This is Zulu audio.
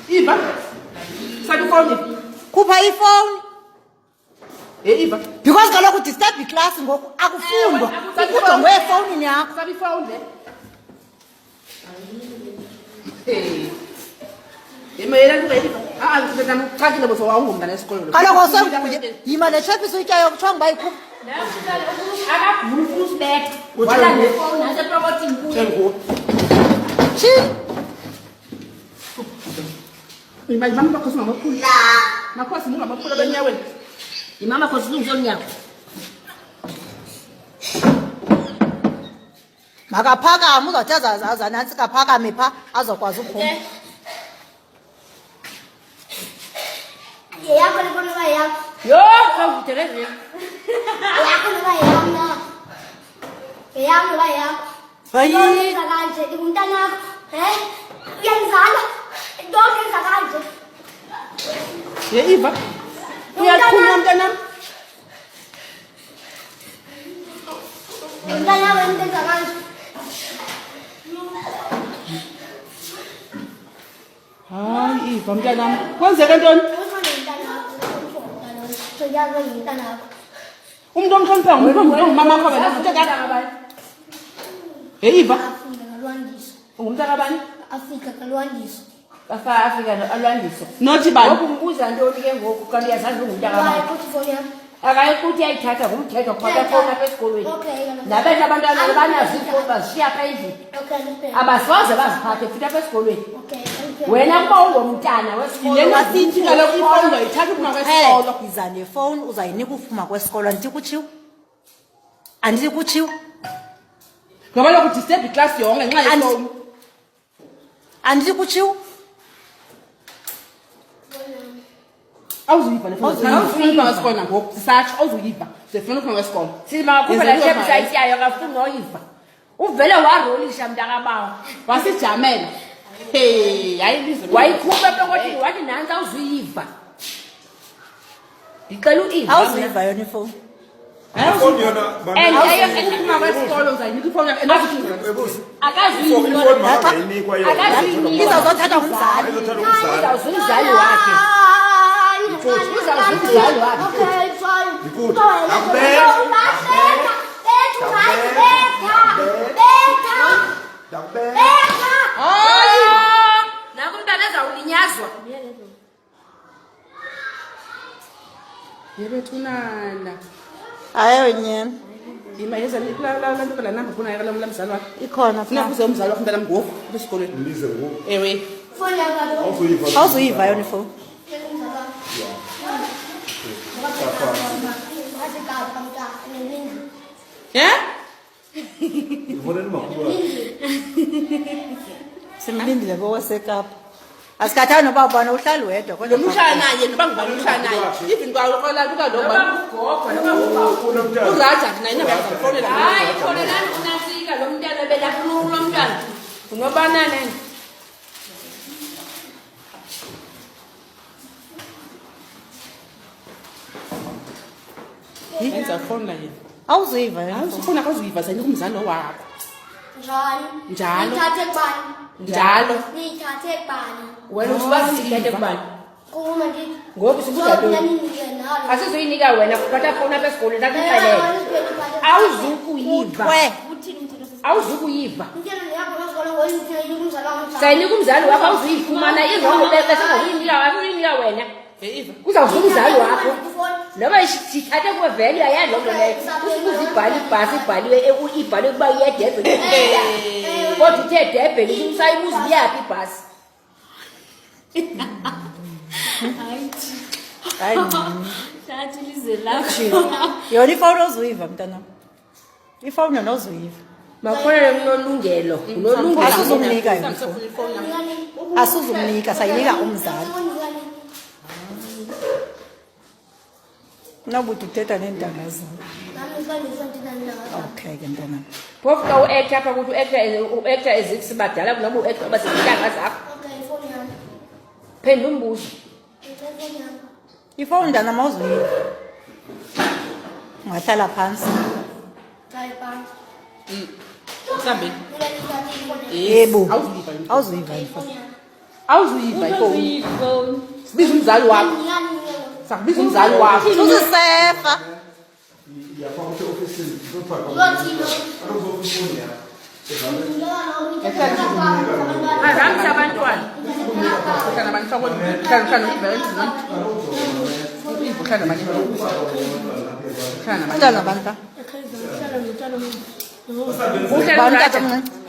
Iva. Sabe phone? Khupha ifoni. Iva. Because kaloku disturb iclass ngoku akufundwa. Kufundwa ngefowuni yakho. Sabe phone le. Hey. Yena kuready. Ngizama ukuxakile bose wawungumntana esikolweni. Kaloku sokuye yima le chef isutyayo kuthiwa ngiba ikhupha. Akavula ufuna usibetha. Wala nefoni nasepromoting kuyo. Chi. Imali mama bakhosi ngamakhulu. Makhosi ngamakhulu benyaweni. Imama khosi ngizonyaka. Makaphakama uzothi azaza nansi kaphakame pha azokwazi uphuma. Yakho libona ba yakho. Yo, ngikudeleze. Yakho ba yakho na. Yakho ba yakho. Hayi. Yenza kanje umntana wakho. Uyenzala. Donke yenza kanje. Iva. Uyakhuluma mntana. Umntana wenza kanje. Hayi Iva mntana. Kwenzeke ntoni? Umuntu omhloniphayo umuntu mama wakho wena futhi akabani. Iva. Ungumntana kabani? Afrika kalwandiso. Afrika alwandiso. Nothi bani? Ngokumbuza ntoni ke ngoku kanti yazazi ungumntana kabani? Futhi phone yakho. Akayifuthi ayithatha ngumthetho khona phone apha esikolweni. Okay. Nabenye abantwana banazo ifoni bazishiya apha endlini. Okay. Abasoze baziphathe futhi apha esikolweni. Okay. Thank you. Wena kuba ungumntana wesikolo. Yena sithi kaloku ifoni uyayithatha uphuma kwesikolo. Iza nefoni uzayinika uphuma kwesikolo andithi kutshiwo. Andithi kutshiwo. Ngoba lokhu disturb iclass yonke ngenxa yefoni. Andithi kutshiwo. Awuzuyiva nefoni. Awuzufuna ukuba kwesikolo ngoku. Sisatsho awuzuyiva. Sifuna ukuba kwesikolo. Simakhupha la website yayo akafuni noyiva. Uvele warolisha mntakabawo. Wasijamela. Hey, hayi lizwe. Wayikhupha pekotini wathi nansi awuzuyiva. Ngicela uyiva. Awuzuyiva yona ifoni. Ifoni yona And Ukuphuma kwesikolo uzayinika ifoni yakho. akazuyiva. Izawuzothathwa ngumzali. Uzawuza umzali wakhe. Uzawuza umzali wakhe. Okay, fine. Good. Naku umntana ezawulinyazwa. Yebethunana. Hayi nyena. Ima yeza la nto la namba kuna yaka la mzali wakho. Ikhona Funa fa. kuze umzali wakho mntana ngoku esikolweni. Lize ngoku. Ewe. Phone yakho. Awuzuyiva. Awuzuyiva yona ifoni. Yeah? Ifoni emakhulu. Simlindile bowasekapa. Asikhathani noba bona uhlali wedwa kodwa Umshana naye noba ngubani umshana naye. Even kwalokola kuka lo ba. Gogo noma Uzaja naye nabe yafonela. hayi khona lana unasika lo mntana belafuna lo mntana. Unobana nene. Yenza phone la yena. awuzuyiva yona ifoni. Awusifuna kazuyiva zayinika umzali wakho. Njalo. Njalo. Nithathe bani? Njalo. Nithathe bani? Wena usibazi sikhethe kubani? Kuma ndithi. Ngoku sibuza ntoni? Ngiyaninike nalo. Asizoyinika wena kuphatha phone apha esikolweni ndakuxelele. Awuzukuyiva. Awuzukuyiva. Sayinika umzali wakho awuzuyifumana irongo bese ngokuyinika wakho uyinika wena. Eva. Uzawuza umzali wakho. Noba sithathe kuwe vele yayazi loo nto leyo. Uzibhale ibhasi ibhaliwe ibhaliwe ukuba iya eDurban. Kodwa uthe eDurban usayibuza iyaphi ibhasi. Hayi ncini. Thathi lize lapha. Yona ifoni awuzuyiva mntana. Ifoni yona awuzuyiva. Makhona unolungelo. Unolungelo. Asizumnika yona ifoni. Asizumnika sayinika umzali. Nobuthi uthetha neentanga zakho. Okay ke mntana. Phofu xa u-acta apha kuthi u-acta ezisibadala kunoba u-acta abasizintanga zakho. Phendula umbuzo. Ifoni mntana mawuzuyiva. Ungahlala phantsi. Mhlambe. Yebo. Awuzuyiva. Awuzuyiva ifoni. awuzuyiva ifowuni Uyifoni. sibiza umzali wakho sakubiza umzali wakho uzisefa Iyafaka ukuthi ofisini uzofaka. Uyothini? Kaloku ofisini ya. Azamisa abantwana. hlala nabanye fakwe hlala nobivela endlini hlala nabanye hlala nabanye mntana banta Uhlelo banta right. omncane